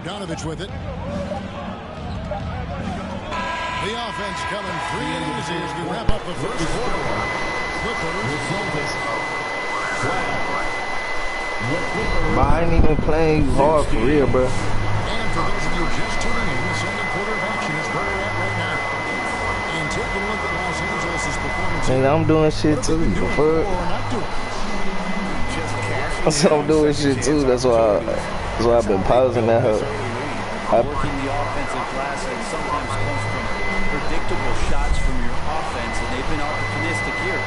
Bogdanovich with it. The offense coming free and easy as we wrap up the first quarter. Clippers. But I ain't even playing hard for real, bro. And for those of you just tuning in, the second quarter of action is where we're at right now. And taking a look at Los Angeles' performance. And I'm doing shit too. Or not doing. I'm doing shit too. That's why I've been pausing that hoe. Working the offensive glass and sometimes comes from predictable shots from your offense, and they've been opportunistic here.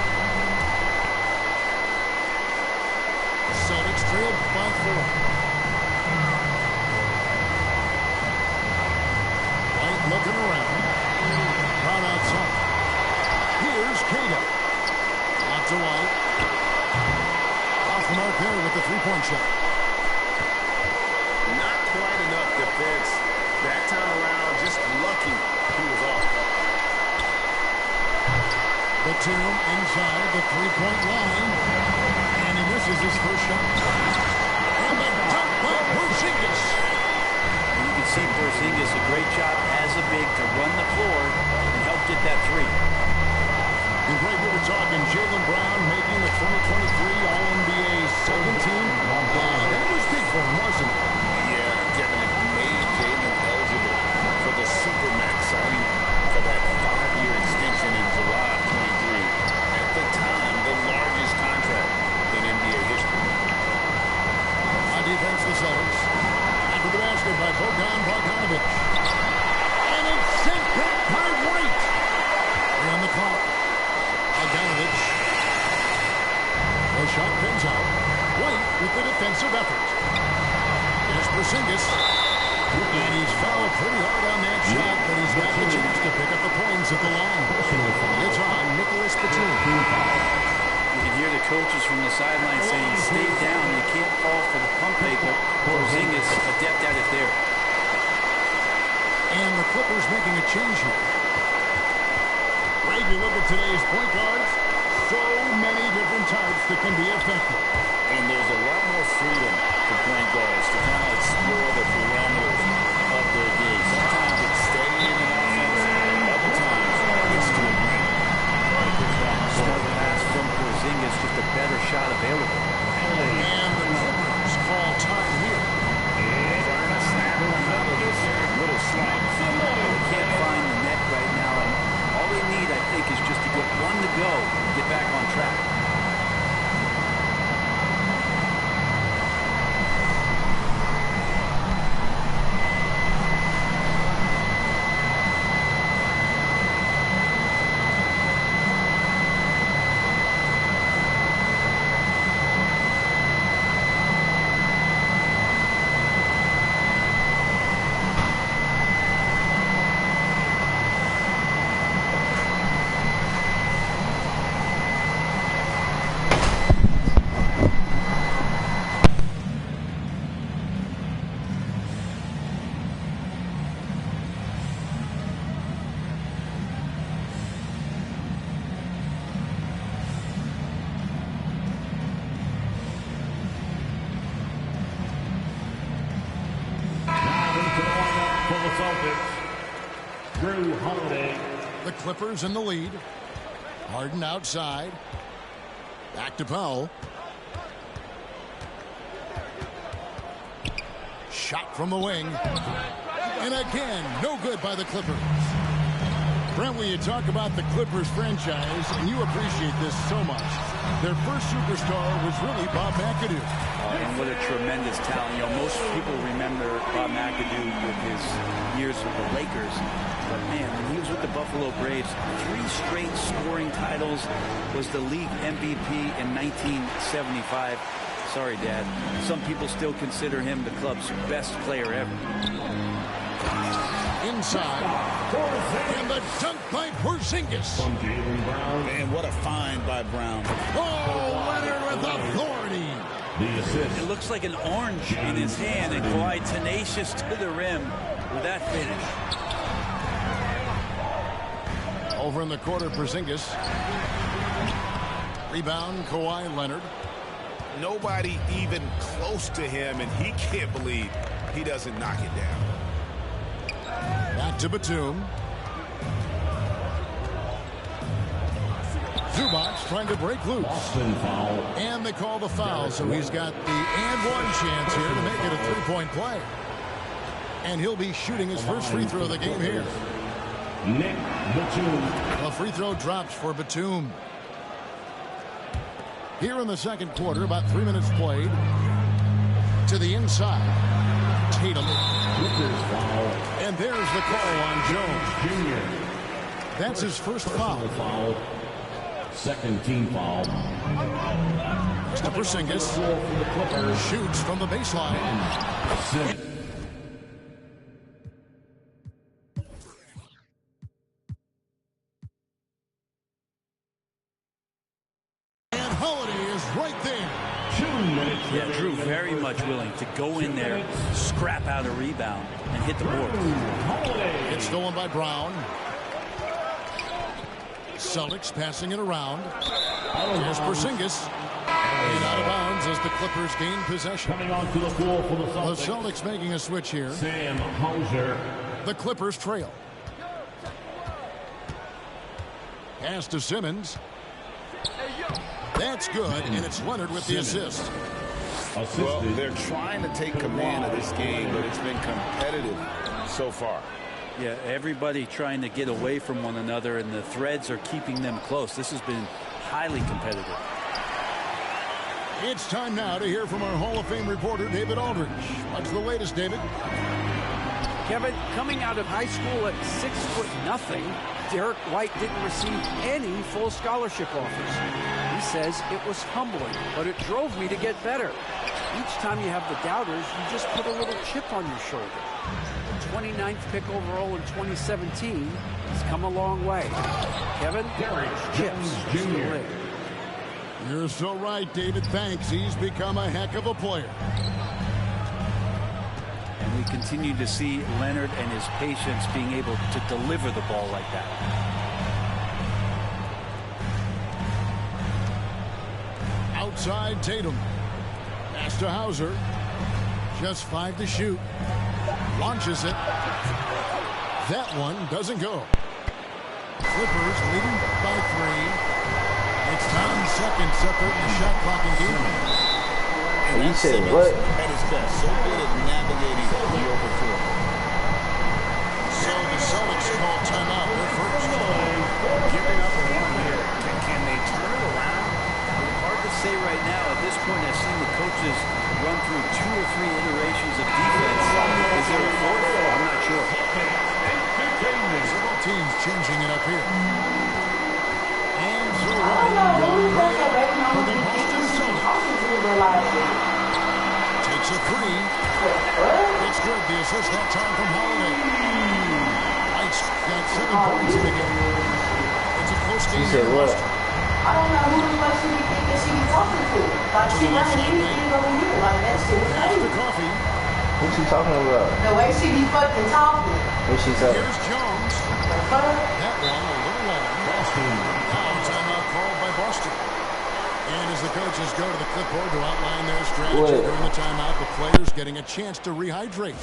Celtics trailed by 4. White looking around. Brown outside. Here's Cato. Out to White. Off the mark there with the three-point shot. Not quite enough defense. That time around, just lucky he was off. Batum inside the three-point line. And he misses his first shot. And the dunk by Porzingis. You can see Porzingis, a great job as a big to run the floor and help get that three. And right here we're talking Jaylen Brown making the 2023 All-NBA second team. That was big for him, wasn't it? Yeah, definitely made Jaylen eligible for the Supermax signing for that 5-year extension in July of 23. At the time, the largest contract in NBA history. On defense, the Celtics. After the basket by Bogdanovich. And it's sent back by White. We're on the clock. Bogdanovich. The shot pins out. White with the defensive effort. There's Porzingis. And he's fouled pretty hard on that shot, but he's got the chance to pick up the points at the line. It's on Nicholas Batum. You can hear the coaches from the sideline saying, stay down, you can't fall for the pump fake, but Porzingis adept at it there. And the Clippers making a change here. Ray, you look at today's point guards, so many different types that can be effective. And there's a lot more freedom for point guards to kind of explore the parameters of their game. Sometimes it's steady in an offense, other times it's to a win. Smart pass from Porzingis, just a better shot available. And the Clippers call time here. Trying to snap out of this little slump. They can't find the net right now, and all they need, I think, is just to get one to go and get back on track. Drew Holiday. The Clippers in the lead. Harden outside. Back to Powell. Shot from the wing. And again, no good by the Clippers. Brent, when you talk about the Clippers franchise, and you appreciate this so much, their first superstar was really Bob McAdoo. And what a tremendous talent. You know, most people remember Bob McAdoo with his years with the Lakers. But man, when he was with the Buffalo Braves, 3 straight scoring titles, was the league MVP in 1975. Sorry, Dad. Some people still consider him the club's best player ever. Inside. And the dunk by Porzingis. Man, what a find by Brown. Oh, Leonard with authority. It looks like an orange in his hand, and Kawhi tenacious to the rim with that finish. Over in the quarter, Porzingis. Rebound, Kawhi Leonard. Nobody even close to him, and he can't believe he doesn't knock it down. Back to Batum. Zubac trying to break loose. And they call the foul, so he's got the and one chance here to make it a three-point play. And he'll be shooting his first free throw of the game here. Nick Batum. A free throw drops for Batum. Here in the second quarter, about 3 minutes played. To the inside. Tatum. And there's the call on Jones. Junior. That's his first foul. Second team foul. To Porzingis. Shoots from the baseline. And Holiday is right there. 2 minutes. Yeah, Drew very much willing to go in there, scrap out a rebound, and hit the board. It's stolen by Brown. Celtics passing it around. Here's Porzingis. And out of bounds as the Clippers gain possession. Coming onto the floor for the The Celtics. Celtics making a switch here. Sam Hauser. The Clippers trail. Pass to Simmons. That's good, and it's Leonard with the assist. Well, they're trying to take command of this game, but it's been competitive so far. Yeah, everybody trying to get away from one another, and the threads are keeping them close. This has been highly competitive. It's time now to hear from our Hall of Fame reporter, David Aldridge. What's the latest, David? Kevin, coming out of high school at 6'0", Derek White didn't receive any full scholarship offers. He says it was humbling, but it drove me to get better. Each time you have the doubters, you just put a little chip on your shoulder. 29th pick overall in 2017. He's come a long way. Kevin, chips Jr. You're so right, David. Thanks. He's become a heck of a player. And we continue to see Leonard and his patience being able to deliver the ball like that. Outside Tatum. Pass to Hauser. Just 5 to shoot. Launches it. That one doesn't go. Clippers leading by 3. It's 9 seconds separating the shot clock and game. And you said what? At his best, so good at navigating the open floor. So the Celtics call timeout. They're first. Giving up a one here. Can they turn it around? Hard to say right now. At this point, I've seen the coaches run through 2 or 3 iterations of defense. Is there a fourth? I'm not sure. Several teams changing it up here. And so I don't know who was that baby for mama the Boston Celtics. Takes a 3. It's good. The assist that time from Holiday. White's got 7 points in the game. It's a close game. You said what? I don't know who the fuck she be thinking she be talking to. Like she running anything over here. Like that shit is After crazy. coffee. What you talking about? The way she be fucking talking. What she said? Here's Jones. The fuck? That one a little long. Now timeout called by Boston. And as the coaches go to the clipboard to outline their strategy during the timeout, the players getting a chance to rehydrate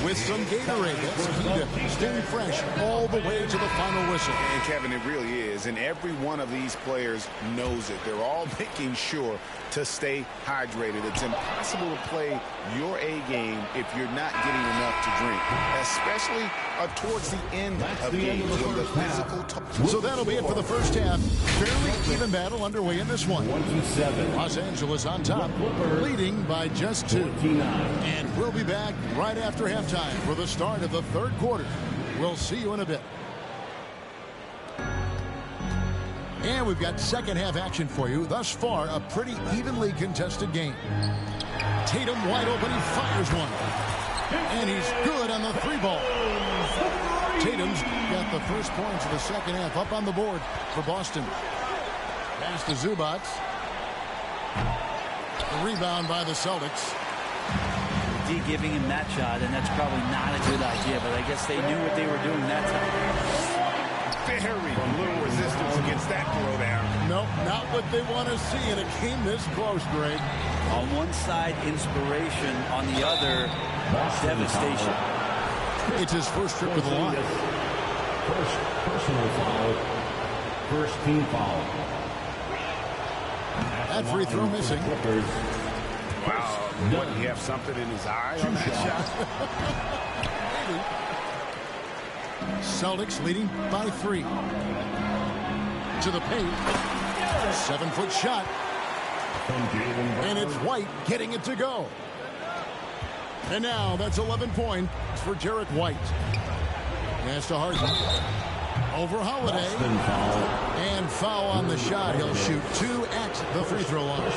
with some Gatorade. That's key to staying fresh all the way to the final whistle. And Kevin, it really is. And every one of these players knows it. They're all making sure to stay hydrated. It's impossible to play your A game if you're not getting enough to drink, especially towards the end of games when the physical. So that'll be it for the first half. Fairly even battle underway in this one. 27. Los Angeles on top, leading by just 2. And we'll be back right after halftime for the start of the third quarter. We'll see you in a bit. And we've got second half action for you. Thus far, a pretty evenly contested game. Tatum wide open, he fires one. And he's good on the 3-ball. Tatum's got the first points of the second half up on the board for Boston. Pass to Zubac. The rebound by the Celtics. D giving him that shot, and that's probably not a good idea, but I guess they knew what they were doing that time. very little resistance against that throwdown. Nope, not what they want to see in a game this close, Greg. On one side, inspiration. On the other, devastation. It's his first trip to the line. First personal foul. First team foul. That free throw missing. Wow, wouldn't he have something in his eye on that shot? Celtics leading by 3. To the paint. 7-foot shot. And it's White getting it to go. And now that's 11 points for Derek White. Pass to Harden. Over Holiday. And foul on the shot. He'll shoot 2 at the free throw line.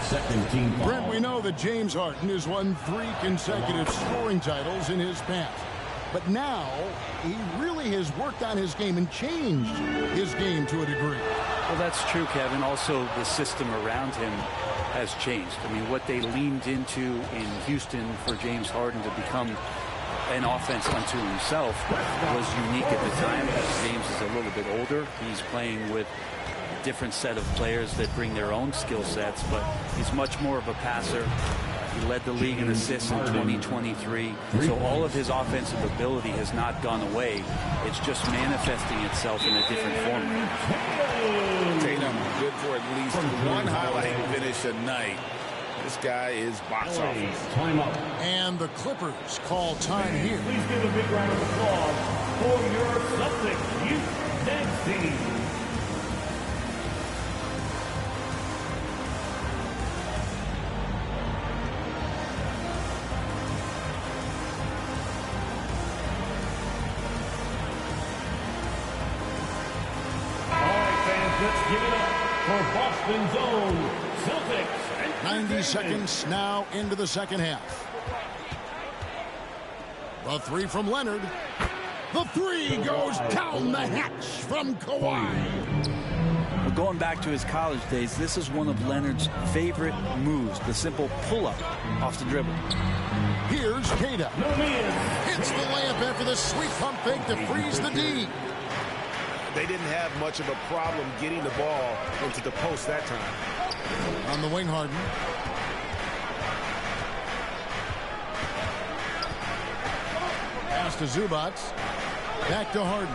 Second team foul. Brent, we know that James Harden has won 3 consecutive scoring titles in his past. But now, he really has worked on his game and changed his game to a degree. Well, that's true, Kevin. Also, the system around him has changed. I mean, what they leaned into in Houston for James Harden to become an offense unto himself was unique at the time. James is a little bit older. He's playing with a different set of players that bring their own skill sets, but he's much more of a passer. He led the league in assists in 2023. So all of his offensive ability has not gone away. It's just manifesting itself in a different form. Tatum, good for at least one highlight finish a night. This guy is box office. Timeout. And the Clippers call time here. Please give a big round of applause for your Celtics Youth Next Team. Let's give it up for Boston's own Celtics. 90 seconds now into the second half. The 3 from Leonard. The 3 goes down the hatch from Kawhi. Well, going back to his college days, this is one of Leonard's favorite moves, the simple pull-up off the dribble. Here's Keita. Hits the layup after the sweet pump fake to freeze the D. They didn't have much of a problem getting the ball into the post that time. On the wing, Harden. Pass to Zubac. Back to Harden.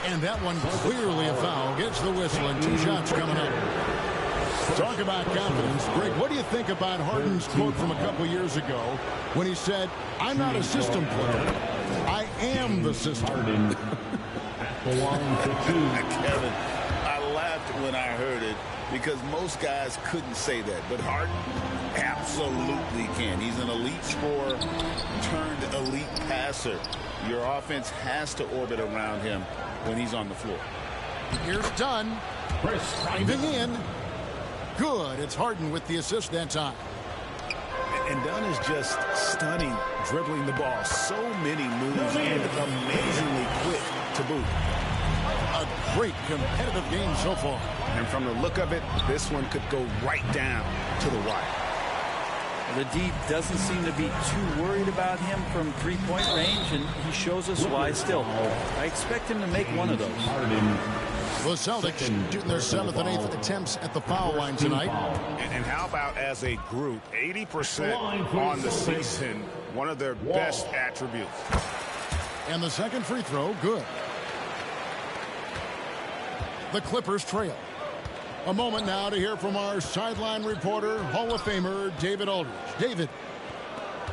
And that one clearly a foul. Gets the whistle and 2 shots coming up. Talk about confidence. Greg, what do you think about Harden's quote from a couple years ago when he said, "I'm not a system player. I am the system." Kevin, I laughed when I heard it because most guys couldn't say that. But Harden absolutely can. He's an elite scorer turned elite passer. Your offense has to orbit around him when he's on the floor. Here's Dunn. Driving in. Good. It's Harden with the assist that time. And Dunn is just stunning, dribbling the ball. So many moves and amazingly quick to boot. A great competitive game so far. And from the look of it, this one could go right down to the wire. The D doesn't seem to be too worried about him from three-point range, and he shows us why still. I expect him to make one of those. The Celtics shooting their 7th and 8th attempts at the foul line tonight. And how about as a group, 80% on the season, one of their best attributes. And the second free throw, good. The Clippers trail. A moment now to hear from our sideline reporter, Hall of Famer David Aldridge. David.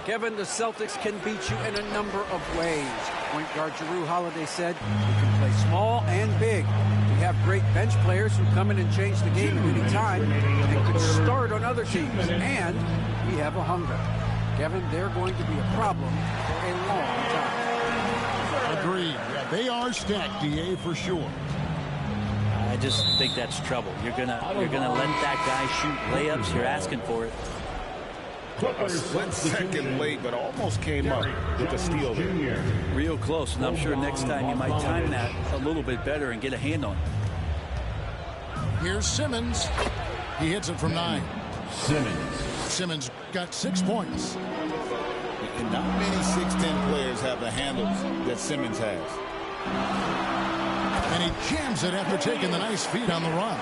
Kevin, the Celtics can beat you in a number of ways. Point guard Jrue Holiday said, "We can play small and big. We have great bench players who come in and change the game at any time and could start on other teams. And we have a hunger." Kevin, they're going to be a problem for a long time. Agreed. Yeah, they are stacked, DA, for sure. I just think that's trouble. You're gonna let that guy shoot layups. You're asking for it. A split second late, but almost came up with a steal there. Real close, and I'm sure next time you might time that a little bit better and get a hand on it. Here's Simmons. He hits it from 9. Simmons Simmons got 6 points. And not many 6'10 players have the handles that Simmons has. And he jams it after taking the nice feed on the run.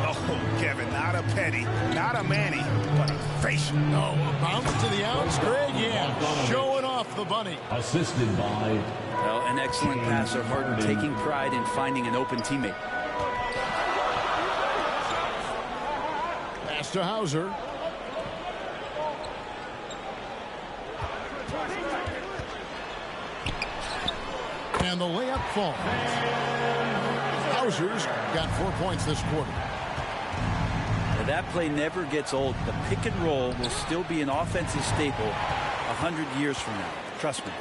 Oh, Kevin, not a Petty, not a Manny, but a facial. No, a bounce to the outs, Greg, yeah. Showing off the bunny. Assisted by... Well, an excellent passer. Harden taking pride in finding an open teammate. Pass to Hauser. And the layup falls. Hauser's got 4 points this quarter. Now, that play never gets old. The pick and roll will still be an offensive staple 100 years from now. Trust me.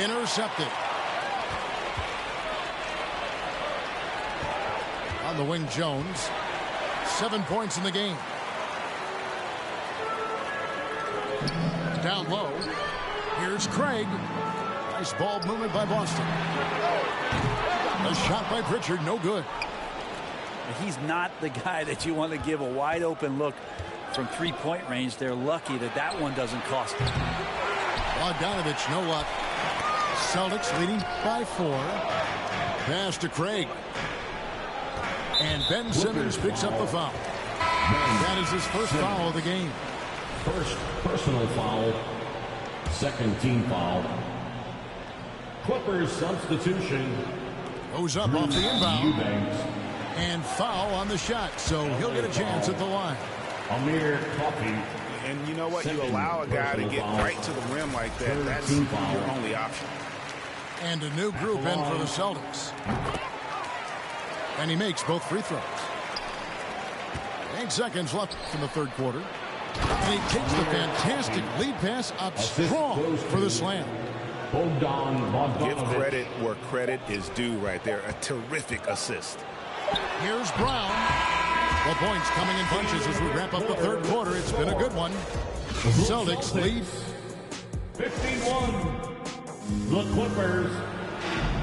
Intercepted. On the wing, Jones. 7 points in the game. Down low. Here's Craig. Nice ball movement by Boston. A shot by Pritchard, no good. He's not the guy that you want to give a wide open look from three-point range. They're lucky that that one doesn't cost them. Bogdanovich, no luck. Celtics leading by 4. Pass to Craig. And Ben Simmons picks up the foul. That is his first foul of the game. First personal foul. Second team foul. Clippers substitution. Goes up off the inbound. Eubanks. And foul on the shot, so he'll get a chance at the line. Amir Coffey. And you know what? You allow a guy to get right to the rim like that. That's your only option. And a new group in for the Celtics. And he makes both free throws. 8 seconds left in the third quarter. And he takes the fantastic lead pass up strong for the slam. Give credit where credit is due right there. A terrific assist. Here's Brown. The points coming in bunches as we wrap up the third quarter. It's been a good one. Celtics lead 51. The Clippers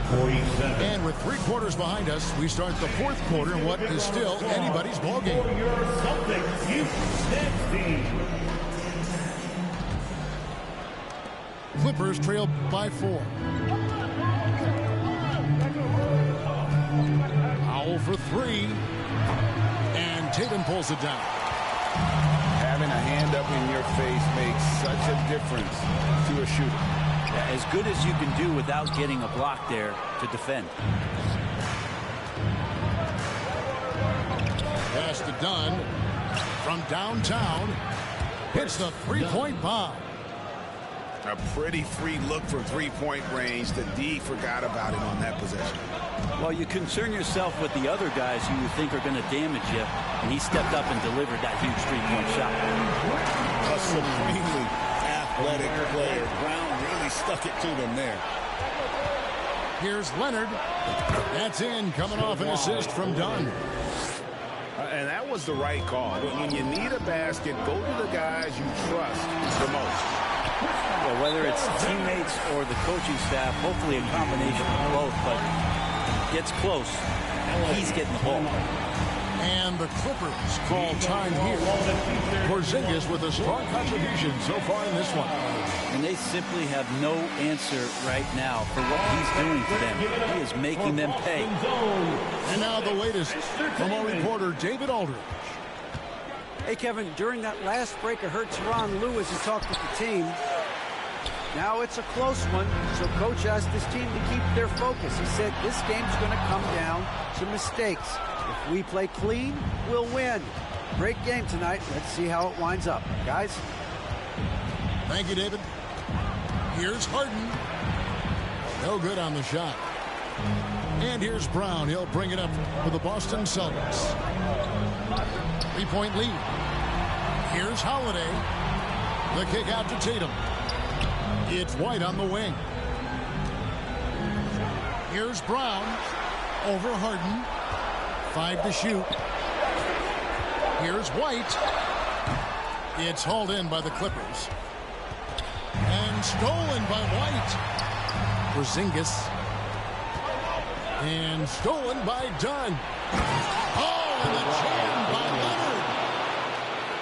47. And with 3 quarters behind us, we start the fourth quarter in what is still anybody's ball game. For your Celtics Houston team. Clippers trail by 4. Powell for 3. And Tatum pulls it down. Having a hand up in your face makes such a difference to a shooter. As good as you can do without getting a block there to defend. Pass to Dunn from downtown. Hits the three-point bomb. A pretty free look from three-point range. The D forgot about it on that possession. Well, you concern yourself with the other guys who you think are going to damage you, and he stepped up and delivered that huge three-point shot. A supremely athletic player. Brown really stuck it to them there. Here's Leonard. That's in, coming off an assist from Dunn. And that was the right call. When you need a basket, go to the guys you trust the most. Well, whether it's teammates or the coaching staff, hopefully a combination of both, but gets close. He's getting the ball. And the Clippers call time here. Porzingis with a strong contribution so far in this one. And they simply have no answer right now for what he's doing for them. He is making them pay. And now the latest from our reporter, David Aldridge. Hey, Kevin, during that last break, I heard Tyronn Lue as he talked with the team. Now it's a close one, so Coach asked his team to keep their focus. He said this game's going to come down to mistakes. If we play clean, we'll win. Great game tonight. Let's see how it winds up. Guys? Thank you, David. Here's Harden. No good on the shot. And here's Brown. He'll bring it up for the Boston Celtics. 3-point lead. Here's Holiday. The kick out to Tatum. It's White on the wing. Here's Brown. Over Harden. 5 to shoot. Here's White. It's hauled in by the Clippers. And stolen by White. Porzingis. And stolen by Dunn. Oh, and the jam by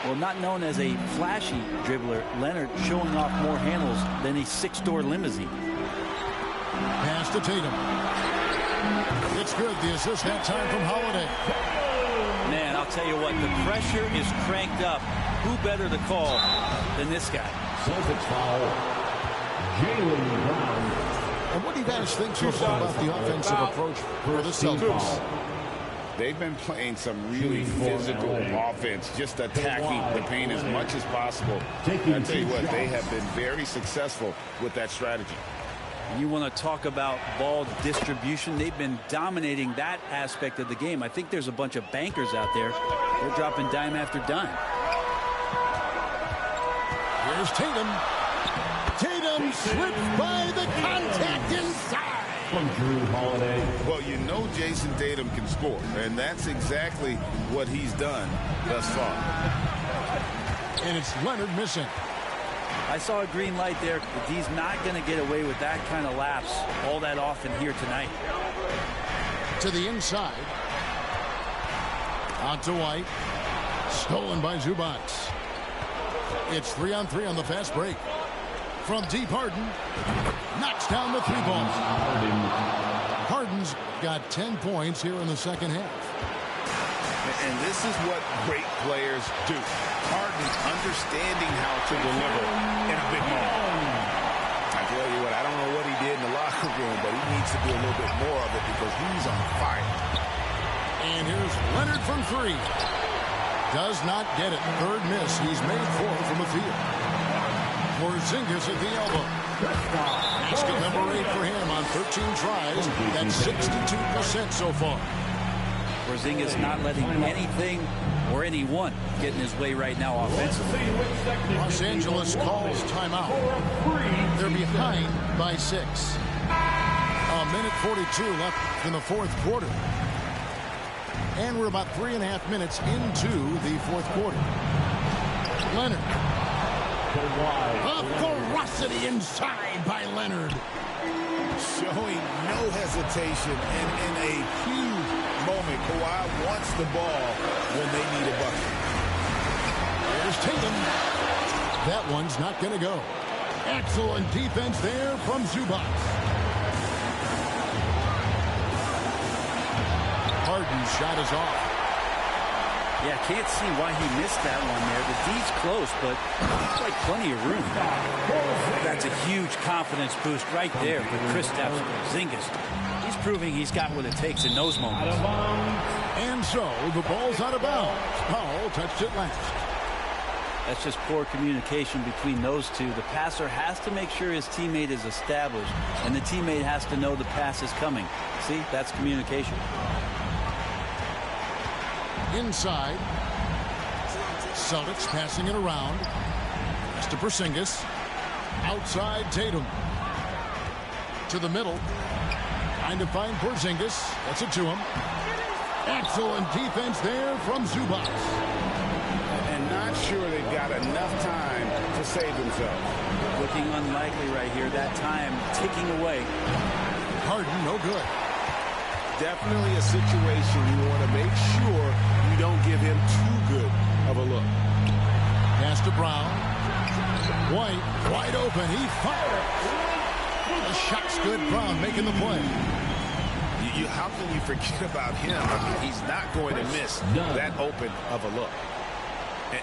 Well, not known as a flashy dribbler, Leonard showing off more handles than a six-door limousine. Pass to Tatum. It's good. The assist that time from Holiday. Man, I'll tell you what, the pressure is cranked up. Who better to call than this guy? Celtics foul. Jaylen Brown. And what do you guys think so far about the offensive approach for the Celtics? They've been playing some really physical offense, just attacking the paint as much as possible. And I tell you what, they have been very successful with that strategy. You want to talk about ball distribution. They've been dominating that aspect of the game. I think there's a bunch of bankers out there. They're dropping dime after dime. Here's Tatum. Tatum slips by the contact inside. From Drew Holiday. Well, you know Jason Tatum can score, and that's exactly what he's done thus far. And it's Leonard missing. I saw a green light there, but he's not going to get away with that kind of lapse all that often here tonight. To the inside. Out to White. Stolen by Zubac. It's 3-on-3 on the fast break. From deep, Harden knocks down the three ball. Harden's got 10 points here in the second half. And this is what great players do. Harden understanding how to deliver in a big moment. I tell you what, I don't know what he did in the locker room, but he needs to do a little bit more of it because he's on fire. And here's Leonard from three. Does not get it. Third miss. He's made 4 from the field. Porzingis at the elbow. Basket number 8 for him on 13 tries. That's 62% so far. Porzingis not letting anything or anyone get in his way right now offensively. Los Angeles calls timeout. They're behind by 6. A minute 42 left in the fourth quarter. And we're about 3.5 minutes into the fourth quarter. Leonard. A ferocity inside by Leonard. Showing no hesitation and in a huge moment. Kawhi wants the ball when they need a bucket. There's Tatum. That one's not going to go. Excellent defense there from Zubac. Harden's shot is off. Yeah, can't see why he missed that one there. The D's close, but looks like plenty of room. That's a huge confidence boost right there for Kristaps Porzingis. He's proving he's got what it takes in those moments. And so the ball's out of bounds. Powell touched it last. That's just poor communication between those two. The passer has to make sure his teammate is established, and the teammate has to know the pass is coming. See, that's communication. Inside. Celtics passing it around. Pass to Porzingis. Outside Tatum. To the middle. Trying to find Porzingis. That's it to him. Excellent defense there from Zubac. And not sure they've got enough time to save themselves. Looking unlikely right here. That time ticking away. Harden, no good. Definitely a situation you want to make sure you don't give him too good of a look. Pass to Brown. White, wide open. He fired. The shot's good. Brown making the play. How can you forget about him? I mean, he's not going to miss that open of a look.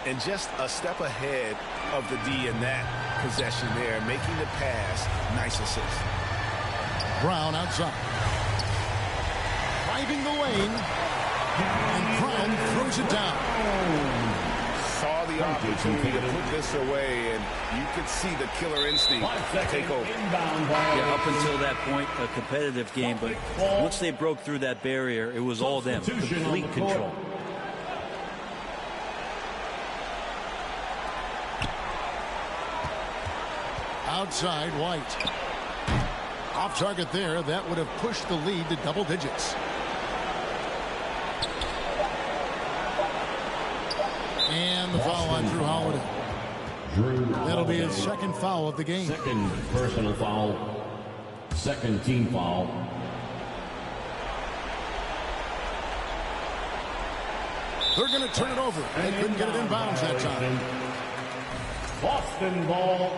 And just a step ahead of the D in that possession there, making the pass. Nice assist. Brown outside. Driving the lane. And Brown throws it down. Saw the opportunity to put this away, and you could see the killer instinct take over. Yeah, up until that point, a competitive game, but once they broke through that barrier, it was all them. Complete control. Outside, White. Off target there. That would have pushed the lead to double digits. And the foul on Drew Holiday. That'll be his second foul of the game. Second personal foul. Second team foul. They're going to turn it over. They couldn't get it in bounds that time. Boston ball.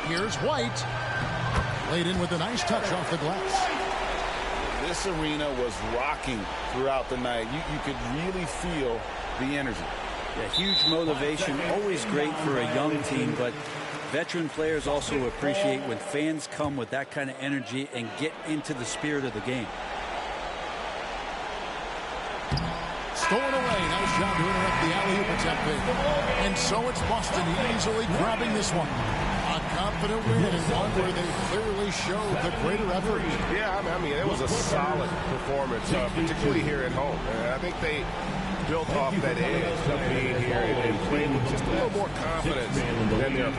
Here's White. Laid in with a nice touch off the glass. This arena was rocking throughout the night. You could really feel the energy. Yeah, huge motivation, always great for a young team, but veteran players also appreciate when fans come with that kind of energy and get into the spirit of the game. Stolen away. Nice job to interrupt the alley-oop attempt there. And so it's Boston easily grabbing this one. A confident win and one where they clearly showed the greater effort. Yeah, I mean, it was a solid performance, particularly here at home. I think they built off that edge of being here and playing with just a little more confidence than their